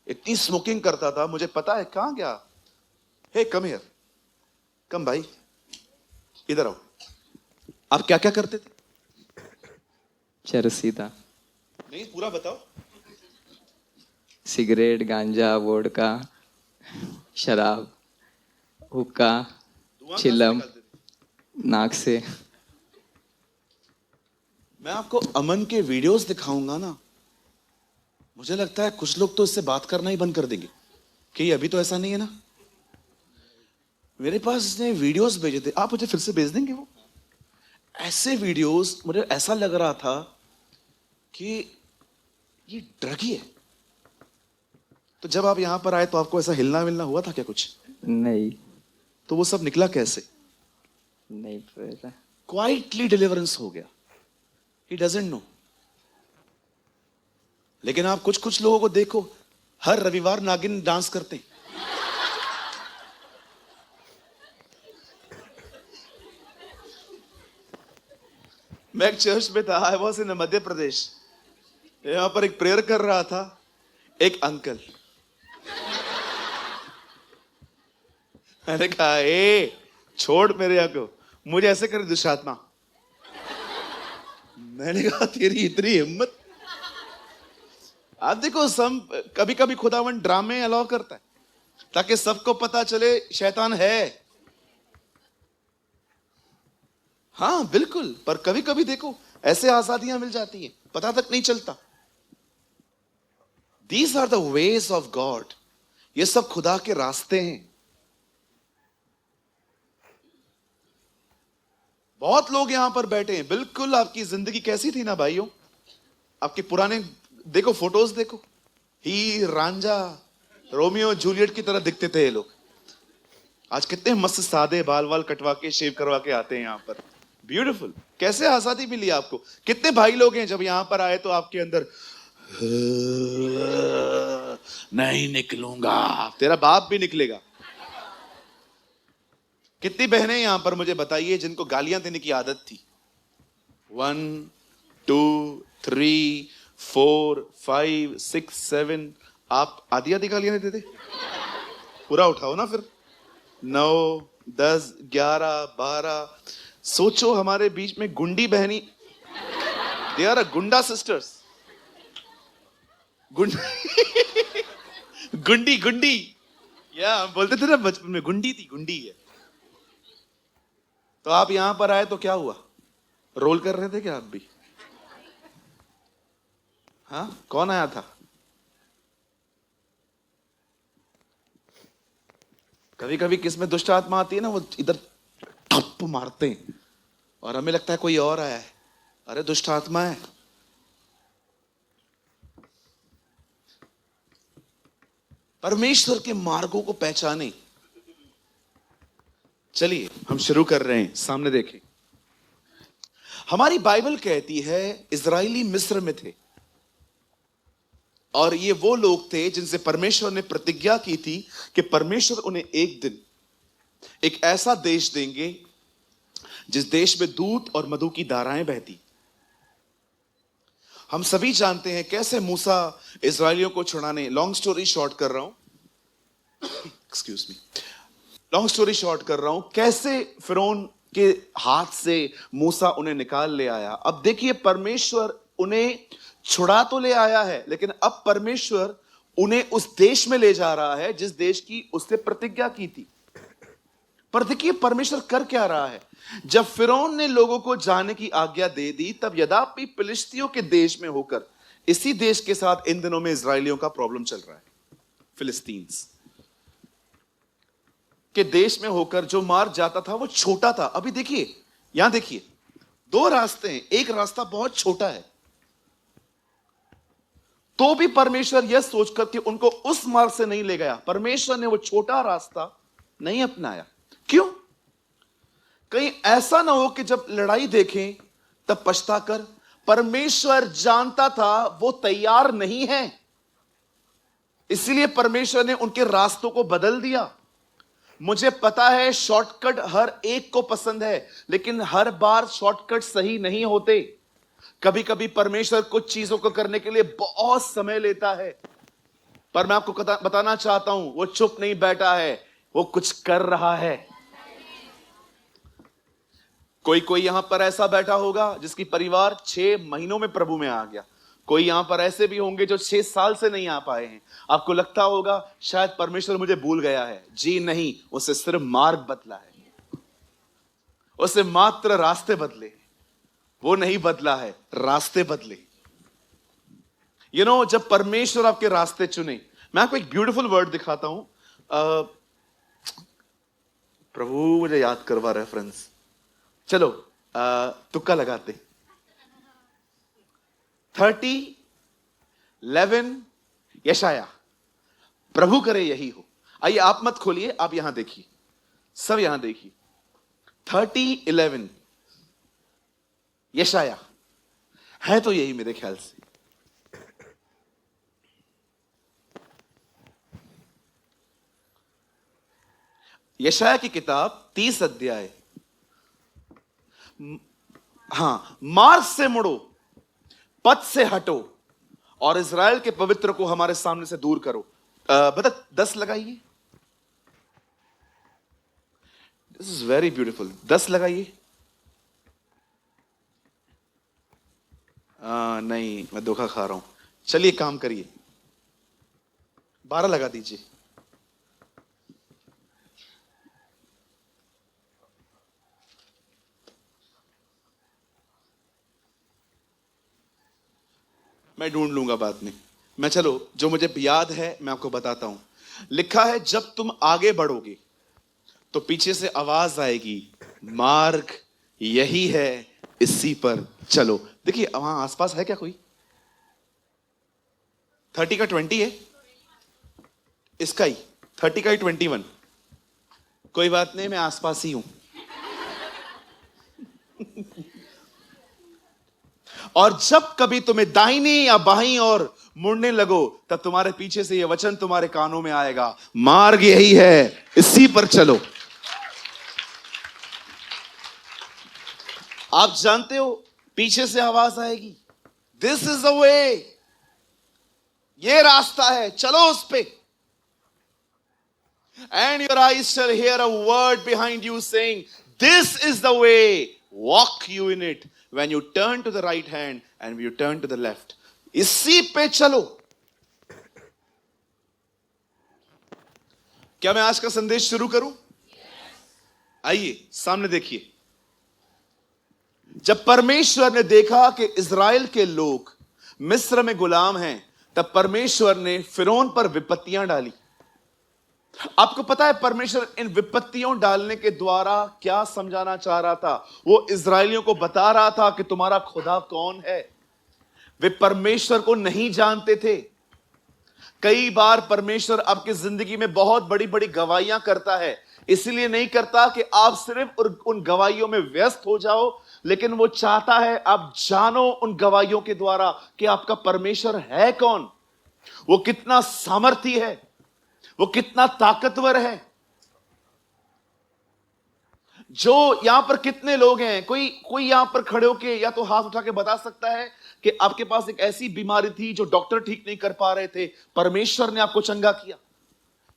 इतनी स्मोकिंग करता था, मुझे पता है। कहां गया? हे कम हियर, कम भाई, इधर आओ। आप क्या क्या करते थे? चरसी था। नहीं, पूरा बताओ। सिगरेट, गांजा, वोडका, शराब, हुक्का, धुआं कहां से चिलम, निकालते थे? नाक से। मैं आपको अमन के वीडियोस दिखाऊंगा ना, मुझे लगता है कुछ लोग तो इससे बात करना ही बंद कर देंगे कि अभी तो ऐसा नहीं है ना। मेरे पास इसने वीडियोस भेजे थे, आप मुझे फिर से भेज देंगे वो? ऐसे वीडियोस, मुझे ऐसा लग रहा था कि ये ड्रग ही है। तो जब आप यहां पर आए तो आपको ऐसा हिलना विलना हुआ था क्या कुछ? नहीं, तो वो सब निकला कैसे? नहीं पता। क्वाइटली डिलीवरेंस हो गया। He doesn't know. लेकिन आप कुछ कुछ लोगों को देखो, हर रविवार नागिन डांस करते हैं। मैं एक चर्च में था, I was in Madhya Pradesh. यहां पर एक प्रेयर कर रहा था एक अंकल। मैंने कहा, ए छोड़ मेरे यहाँ को, मुझे ऐसे करे दुष्टात्मा। मैंने कहा, तेरी इतनी हिम्मत। आप देखो, कभी कभी खुदावन ड्रामे अलाउ करता है ताकि सबको पता चले शैतान है। हाँ बिल्कुल, पर कभी कभी देखो ऐसे आजादियां मिल जाती हैं, पता तक नहीं चलता। These are the ways of God. ये सब खुदा के रास्ते हैं। बहुत लोग यहां पर बैठे हैं। बिल्कुल आपकी जिंदगी कैसी थी ना भाइयों, आपके पुराने देखो, फोटोज देखो, हीर रांझा, रोमियो जूलियट की तरह दिखते थे ये लोग। आज कितने मस्त सादे बाल वाल कटवा के शेव करवा के आते हैं यहां पर। ब्यूटीफुल। कैसे आजादी मिली आपको? कितने भाई लोग हैं जब यहां पर आए तो आपके अंदर नहीं निकलूंगा, तेरा बाप भी निकलेगा। कितनी बहनें यहां पर मुझे बताइए जिनको गालियां देने की आदत थी? 1 2 3 4 5 6 7। आप आधी आधी गालियां देते थे? पूरा उठाओ ना फिर। 9 10 11 12। सोचो हमारे बीच में गुंडी बहनी, दे आर अ गुंडा सिस्टर्स। गुंडी गुंडी, या बोलते थे ना बचपन में, गुंडी थी, गुंडी है। तो आप यहां पर आए तो क्या हुआ? रोल कर रहे थे क्या आप भी? हाँ, कौन आया था? कभी कभी किसमें दुष्ट आत्मा आती है ना, वो इधर ठप मारते हैं और हमें लगता है कोई और आया है। अरे दुष्ट आत्मा है। परमेश्वर के मार्गों को पहचाने। चलिए हम शुरू कर रहे हैं। सामने देखें, हमारी बाइबल कहती है इजरायली मिस्र में थे और ये वो लोग थे जिनसे परमेश्वर ने प्रतिज्ञा की थी कि परमेश्वर उन्हें एक दिन एक ऐसा देश देंगे जिस देश में दूध और मधु की धाराएं बहती। हम सभी जानते हैं कैसे मूसा इजरायलियों को छुड़ाने, लॉन्ग स्टोरी शॉर्ट कर रहा हूं, excuse me, long story short कर रहा हूं, कैसे फिरौन के हाथ से मूसा उन्हें निकाल ले आया। अब देखिए, परमेश्वर उन्हें छुड़ा तो ले आया है, लेकिन अब परमेश्वर उन्हें उस देश में ले जा रहा है जिस देश की उसने प्रतिज्ञा की थी। पर देखिए परमेश्वर कर क्या रहा है। जब फिरौन ने लोगों को जाने की आज्ञा दे दी, तब यद्यपि फिलिस्तियों के देश में होकर, इसी देश के साथ इन दिनों में इजरायलियों का प्रॉब्लम चल रहा है। फिलिस्तीन्स के देश में होकर जो मार जाता था वो छोटा था। अभी देखिए, यहां देखिए, दो रास्ते हैं, एक रास्ता बहुत छोटा है, तो भी परमेश्वर यह सोचकर कि उनको उस मार्ग से नहीं ले गया, परमेश्वर ने वो छोटा रास्ता नहीं अपनाया। क्यों? कहीं ऐसा ना हो कि जब लड़ाई देखें तब पछता कर। परमेश्वर जानता था वो तैयार नहीं है, इसलिए परमेश्वर ने उनके रास्तों को बदल दिया। मुझे पता है शॉर्टकट हर एक को पसंद है, लेकिन हर बार शॉर्टकट सही नहीं होते। कभी कभी परमेश्वर कुछ चीजों को करने के लिए बहुत समय लेता है। पर मैं आपको बताना चाहता हूं, वो चुप नहीं बैठा है, वो कुछ कर रहा है। कोई कोई यहां पर ऐसा बैठा होगा जिसकी परिवार 6 महीनों में प्रभु में आ गया। कोई यहां पर ऐसे भी होंगे जो 6 साल से नहीं आ पाए हैं। आपको लगता होगा शायद परमेश्वर मुझे भूल गया है। जी नहीं, उसे सिर्फ मार्ग बदला है, उसे मात्र रास्ते बदले। वो नहीं बदला है, रास्ते बदले। जब परमेश्वर आपके रास्ते चुने, मैं आपको एक ब्यूटीफुल वर्ड दिखाता हूं। प्रभु मुझे याद करवा रेफरेंस। चलो तुक्का लगाते। 30:11 यशाया। प्रभु करे यही हो। आइए, आप मत खोलिए, आप यहां देखिए, सब यहां देखिए। 30:11 यशाया है तो यही मेरे ख्याल से। यशाया की किताब 30 अध्याय। हां, मार्ग से मुड़ो, पथ से हटो और इज़राइल के पवित्र को हमारे सामने से दूर करो। बता 10 लगाइए। This is very beautiful. 10 लगाइए। नहीं, मैं धोखा खा रहा हूं। चलिए काम करिए, 12 लगा दीजिए। मैं ढूंढ लूंगा बाद में। मैं चलो जो मुझे याद है मैं आपको बताता हूं। लिखा है, जब तुम आगे बढ़ोगे तो पीछे से आवाज आएगी, मार्ग यही है, इसी पर चलो। देखिए वहां आसपास है क्या कोई? 30 का 20 है, इसका ही 30 का ही 21। कोई बात नहीं, मैं आसपास ही हूं। और जब कभी तुम्हें दाहिनी या बाईं ओर मुड़ने लगो, तब तुम्हारे पीछे से यह वचन तुम्हारे कानों में आएगा, मार्ग यही है, इसी पर चलो। आप जानते हो पीछे से आवाज आएगी, दिस इज द वे, ये रास्ता है, चलो उस पे। And your eyes shall hear a word behind you saying, this is the way, walk you in it when you turn to the right hand and you turn to the left. इसी पे चलो। क्या मैं आज का संदेश शुरू करूं? आइए सामने देखिए। जब परमेश्वर ने देखा कि इज़राइल के लोग मिस्र में गुलाम हैं, तब परमेश्वर ने फिरौन पर विपत्तियां डाली। आपको पता है परमेश्वर इन विपत्तियों डालने के द्वारा क्या समझाना चाह रहा था? वो इज़राइलियों को बता रहा था कि तुम्हारा खुदा कौन है। वे परमेश्वर को नहीं जानते थे। कई बार परमेश्वर आपकी जिंदगी में बहुत बड़ी बड़ी गवाहियां करता है, इसलिए नहीं करता कि आप सिर्फ उन गवाहियों में व्यस्त हो जाओ, लेकिन वो चाहता है आप जानो उन गवाहियों के द्वारा कि आपका परमेश्वर है कौन, वो कितना सामर्थी है, वो कितना ताकतवर है। जो यहां पर कितने लोग हैं, कोई यहां पर खड़े होके या तो हाथ उठा के बता सकता है कि आपके पास एक ऐसी बीमारी थी जो डॉक्टर ठीक नहीं कर पा रहे थे, परमेश्वर ने आपको चंगा किया?